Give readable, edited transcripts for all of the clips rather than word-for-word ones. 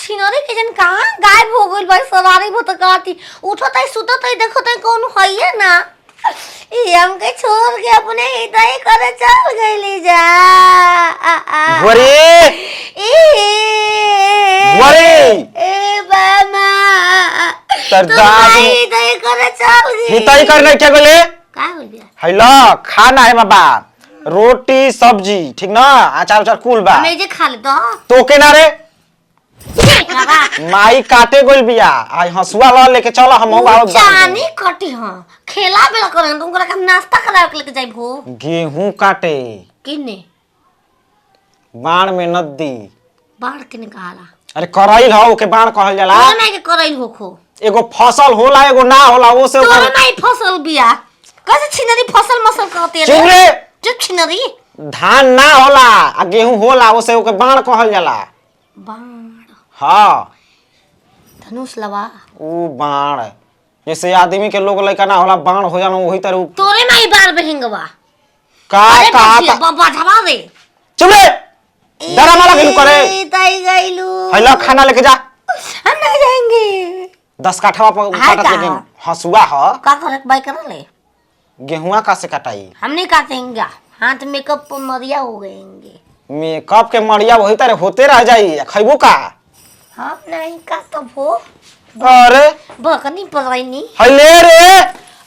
छिनरी के जन कहां गायब हो गइल भाई सवारी भतकाती उठतै सुततै देखतै कौन हइए ना ई हमके छोड़ के अपने इधर करे चल गइली जा गोरी ए बाबा सरदार इधर करे चल गई हितई करने क्या बोले का हो गया हैला खाना है बाबा रोटी सब्जी ठीक ना अचार उचार कुल बा मैं जे खा ले तो के ना रे बाबा माई काटे गोल बिया आई हसुआ ला लेके चल हम आओ चानी कटी हां खेला बेला करन तुमरा के नाश्ता करा के लेके जाई भो गेहूं काटे किने बाण में नदी बाढ़ के निकाला अरे करैल हो के बाण कहल जाला तोरे नहीं के करैल होखो एगो फसल होला एगो ना होला वो से तोरे नहीं फसल बिया कैसे छिनरी फसल मसल कहते चुप रे जो छिनरी धान ना होला आ गेहूं होला वो से ओके बाण कहल जाला बाण हां धनुष लवा ऊ बाण जैसे आदमी के लोग लइका ना होला बाण हो जाना वही तरह तोरे नहीं बार बहेंगवा का बाबा झवा दे चुप रे डरा माला के करे तई गइलू हैला खाना लेके जा हम नहीं जाएंगे 10 काठवा पर काटत लेकिन हसुआ ह का करे बाई कर ले गेहुआ का से कटाई हम नहीं काटेंगे हाथ मेकअप पर मरिया हो गएंगे मेकअप के मरिया वही तरह होते रह जाई खइबो का हम नहीं का तो वो अरे बकनी पराइनी हैले रे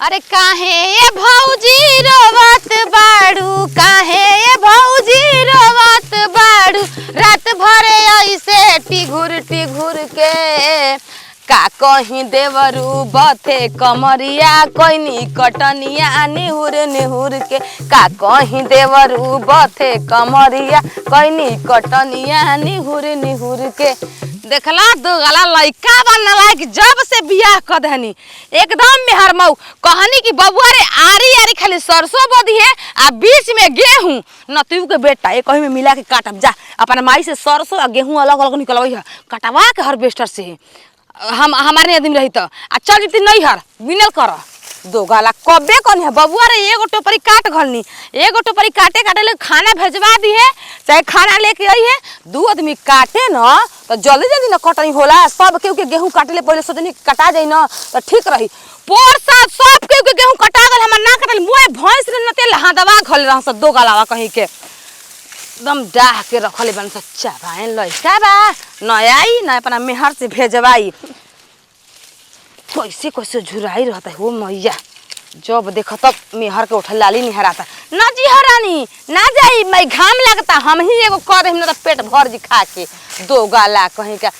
अरे काहे ये भौजी रोवत बाड़ू काहे ये भौजी रोवत बाड़ू रात भरे ऐसे टिघुर के का कहीं देवरू बथे कमरिया कोइनी कटनिया निहुर के का कहीं देवरू बथे कमरिया कोइनी कटनिया निहुर के देखला दो गला लइका बनला लायक जब से बियाह क दहनी एकदम मेहर मऊ कहनी कि बबुआ रे आरी खाली सरसों बदी है आ बीच में गेहूं नतियू के बेटा एक कहीं में मिला के काटब जा अपन माई से सरसों आ गेहूं अलग अलग निकलवई है कटवा के हार्वेस्टर से हम हमारे आदमी रही तो आ चल जती नहीं हर बिनल कर दो गाला कबे कनी है बबुआ रे एगो टोपरी काट घलनी एगो टोपरी काटे ले खाना भेजवा दी है चाहे खाना लेके आई है दो आदमी काटे न तो जल्दी न कटनी होला सब केहू के गेहूं काटे ले पहले सोचनी कटा जाई न तो ठीक रही पोर साथ सब केहू के गेहूं कटा गल हमर ना कटल मोए भैंस रे न तेल हादवा घल रह सब दो गालावा कहीं के एकदम डाह के रखले बन सच्चा भाई लइका बा न आई न अपना मेहर से भेजवाई कैसे कैसे झुराई रहता है वो मैया जब देखो तब मेहर के उठल लाली निहराता ना जी हरानी ना जाई मैं घाम लगता हम ही एगो कर हम तो पेट भर जी खा के दो गाला कहीं का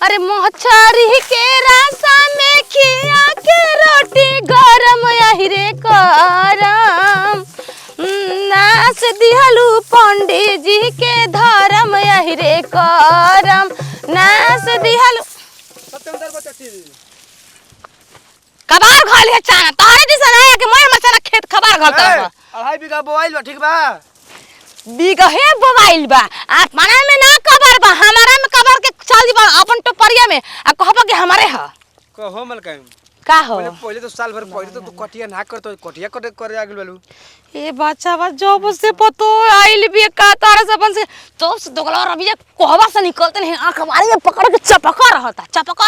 अरे मछरी के रासा में खिया के रोटी गरम यही रे करम नास दिहलू पंडित जी के धर्म यही रे करम नास दिहलू कबार घाल है चाना तारे दिसन आया कि मैं हमर चाना खेत कबार घालता है 2.5 बीघा बोआइल बा ठीक बा बीघा है बोआइल बा आप मना में ना कबार बा हमारा में कबार के चल जीबा अपन टोपरिया में आ कहबा कि हमारे ह कहो मल काई का हो पहले तो साल भर पहले तो तू कटिया ना कर तो कटिया करे आ गेल बालू ए बच्चा बा जब से पतो आइल भी का तारा सबन से तो से दोगला रबिया कहबा से निकलते नहीं आंख मारी में पकड़ के चपका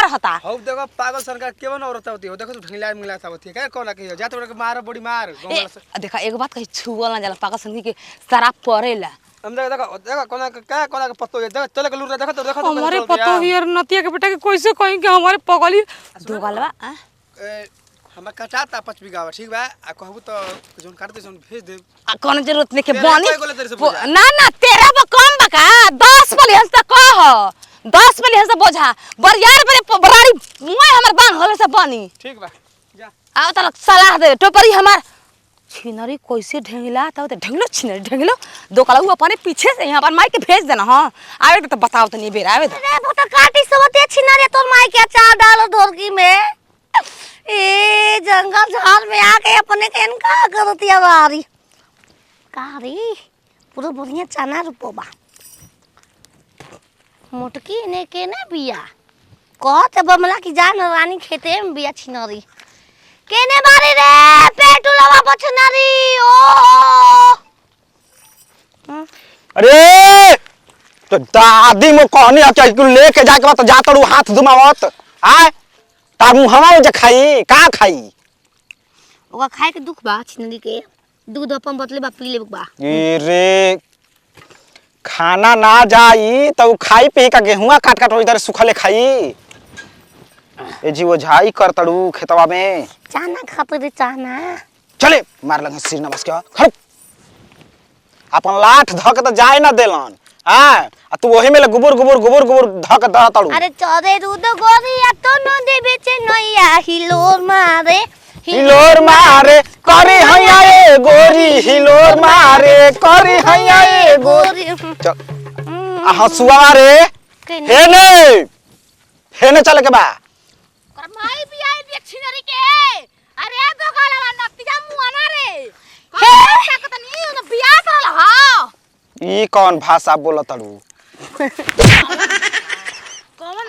रहता हौ देखो पागल सरकार केवन औरत होती हो देखो तू ढंगला मिला होती है का कोना के जा तो मार बड़ी मार ए देखा एक बात कही छुअल ना जाला पागल संगी के शराब परेला हम देखो कोना के पत्तो है चल के लूर देखो तो हमारे पतो हियर नतिया के बेटा के कैसे कहीं के हमारे पगली दोगलवा हमरा कटाता 5 बीघा ठीक बा आ कहबू तो जोन काट दे जोन भेज दे आ कौन जरूरत नहीं के बनी ना ना तेरा बा कम बा का 10 वाली हंस त कह 10 वाली हंस बोझा बरियार बरे बरारी मुए हमर बांग होले से बनी ठीक बा जा आओ त सलाह दे टोपरी हमार छिनरी कैसे ढेंगला त ढेंगलो छिनरी ढेंगलो दो कला अपने पीछे से यहां पर माई के भेज देना हां आवे तो बताओ त नहीं बेर आवे अरे वो तो काटी सबते छिनरी तोर माई के अचार डालो ढोलकी में ए जंगल झाड़ में आके अपने के इनका करतिया बारी कारी पूरा बढ़िया चना रुपबा मोटकी ने के ना बिया कहत बमला की जान रानी खेते में बिया छिनरी केने बारी रे पेटू लवा बचनरी ओ अरे तो दादी मो कहनी है कि लेके जाके बात जा तड़ू हाथ धुमावत आय तार मुहवा में जे खाई का खाई ओका खाए के दुख बा छिनरी के दूध अपन बतले बा पी ले बा ए रे खाना ना जाई तो खाई पी का गेहुआ काट काट इधर सुखले खाई ए जी वो झाई कर तड़ू खेतवा में चाना खातिर चाना चले मार लग सिर नमस के खड़ अपन लाठ धक त जाए ना देलन हां आ तू ओही में गुबुर गुबुर गुबुर गुबुर धक द तड़ू अरे चरे दूध गोरिया तो न देबे छे नैया हिलोर मारे करी हैया ए गोरी हिलोर मारे करी हैया ए गोरी चल आ हसुआ रे हेने चले के बा कर माई भी आई देख छिनरी के अरे दो गालवा नतिया मुआना रे हे ताकत नहीं उन बियाह करल ह ई कौन भाषा बोलत तड़ू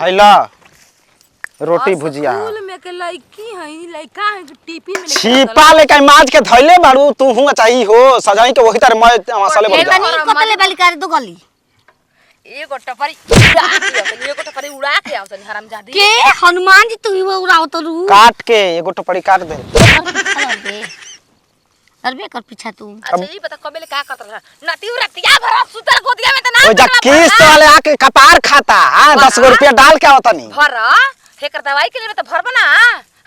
हैला रोटी भुजिया स्कूल में के लड़की है लड़का है जो टिफिन में छिपा लेके माज के धइले बाड़ू तू हुआ चाहिए हो सजाई के वही तर मैं मसाले बोल जा तनी कतले बाली कर दो गली एगो टपरी उड़ा के आवतनी एगो टपरी उड़ा के आवतनी हरामजादी के हनुमान जी तू ही उड़ाओ तो रू काट के एगो टपड़ी काट दे अरे कर पीछा तू अच्छा ये बता कबे ले का करत रहा नती रतिया भरा सुतर गोदिया में त ना ओ जा किस्त वाले आके कपार खाता हां 10 रुपया डाल के आवतनी भरा हेकर दवाई के लिए तो भरबा ना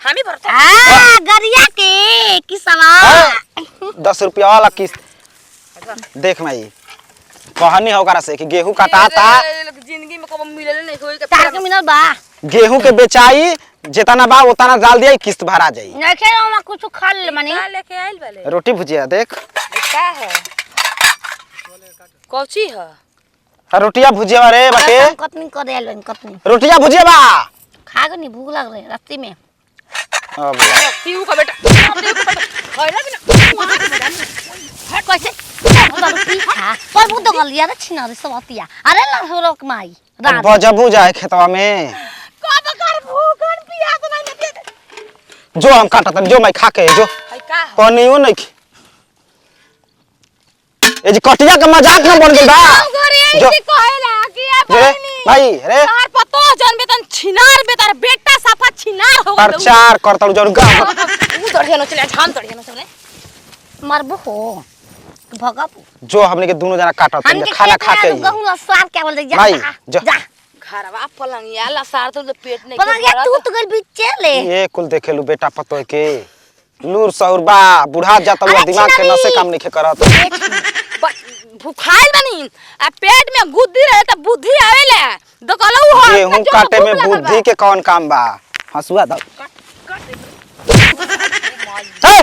हम ही भरते आ गरिया के की सवाल 10 रुपया वाला किस्त देख माई कहनी है ओकरा से कि गेहूं कटाता जिंदगी में कब मिलले नहीं होई के चार के मिनट बा गेहूं के बेचाई जितना बा उतना डाल दिया किस्त भरा जाई नखे हम कुछ खा ले मानी का लेके आइल वाले रोटी भुजिया देख का है कौची है रोटिया भुजिया रे बाटे कतनी करे आइल बन कतनी रोटिया भुजिया बा खा के नहीं भूख लग रही रास्ते में अब पीऊ का बेटा खैला भी ना हट कैसे तो पीछा पर मुंह तो गलिया रे छिना रे सवतिया अरे ला हो रोक माई रात बजबू जाए खेतवा में कब कर भूखन पिया तो नहीं दे जो हम काटत जो मैं खा के जो है का है पनियो नहीं खी ए जी कटिया के मजाक न बन गेल बा गोरी जो ऐसे कहेला कि आ रे बहनी भाई रे तार पतो जन बेतन छिनार बेतार बेटा साफा छिनार हो गए प्रचार करतड़ जरूर गा ऊ दढ़िया न चले हम दढ़िया न चले मरबो हो भगा जो हमने के दोनों जना काटत हम खाना खा के गहूं साफ क्या बोल दे जा भाई, जो। जा घरवा पलंगिया ला सार तो पेट नहीं पता क्या तू तो गल बीचे ले ये कुल देखेलू बेटा पतो के लूर सौरबा बुढ़ा जाता हुआ अरे दिमाग के छिनारी। नसे काम नहीं करत भूखाइल बनी आ पेट में गुद्दी रहे त बुद्धि आवेला दकलऊ हो गेहूं काटे में बुद्धि के कौन काम बा हसुआ दो हे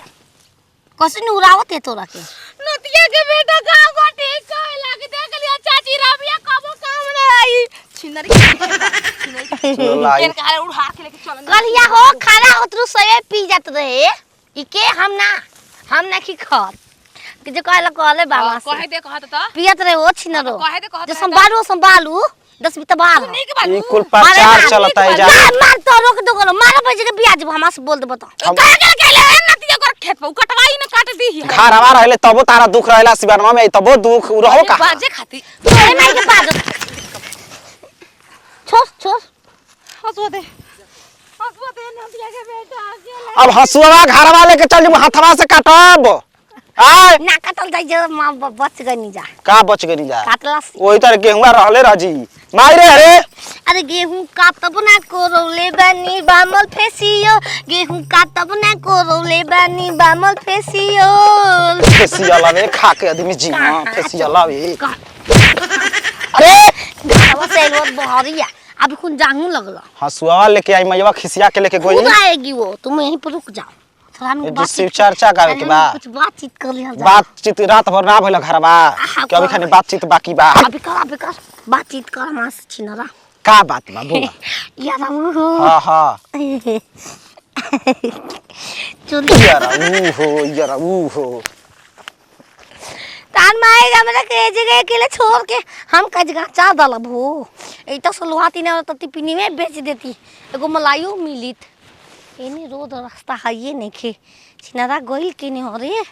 कसिन उड़ावत है तोरा के नतिया के बेटा गांव को ठीक कहला कि देख लिया चाची राबिया कबो काम ना आई छिनरी लाई केन का उड़ा के लेके चलन गलिया हो खाना उतरू सवे पी जात रहे इके हम ना की खत कि जो कहले बाबा से कहे दे कहत त पियत रहे हो छिनरो कहे दे कहत जो संभालू 10 बीता बार नहीं के बालू ई कुल प्रचार चलता है जा मार तो रोक दो गलो मार बजे के ब्याज हमरा से बोल दे बता कहे के कहले नतिया कर खेत पे कटवाई न काट दी है घर आवा रहले तबो तारा दुख रहला सिबानमा में तबो दुख रहो का बाजे खाती तोरे माई के बाज छोड़ हंसवा दे नतिया के बेटा अकेले अब हसुआ घर वाले के चल हाथवा से काटब आय ना काटल जाई जे मां बच गनी जा का बच गनी जा काटला ओही तरह गेहुआ रहले राजी माई रे अरे अरे गेहूं काटब ना कोरौले बानी बामल फेसियो गेहूं काटब ना कोरौले बानी बामल फेसियो फेसिया लावे खा के आदमी जी हां फेसिया लावे अरे घरवा से लोग बहरिया अब खुन जाहू लगला हसुआ लेके आई मैया खिसिया के लेके खुद गई आएगी वो तुम यहीं पर रुक जाओ थोड़ा हम जी शिव चर्चा गावे के बा कुछ बातचीत कर लिया जाए बातचीत रात भर ना भइल घरबा कि अभी खानी बातचीत बाकी बा अभी कर बातचीत कर मास छिनरा का बात बा बोला यार वो हां हां चुन यार ऊ हो तान माए हमरा के जगह के लिए छोड़ के हम कजगा चा दलब हो ए तो सलवाती ने तो टिपिनी में बेच देती एगो मलाइयो मिलित एनी रोड रास्ता है ये नहीं खे छिनारा गोइल के ने हो रे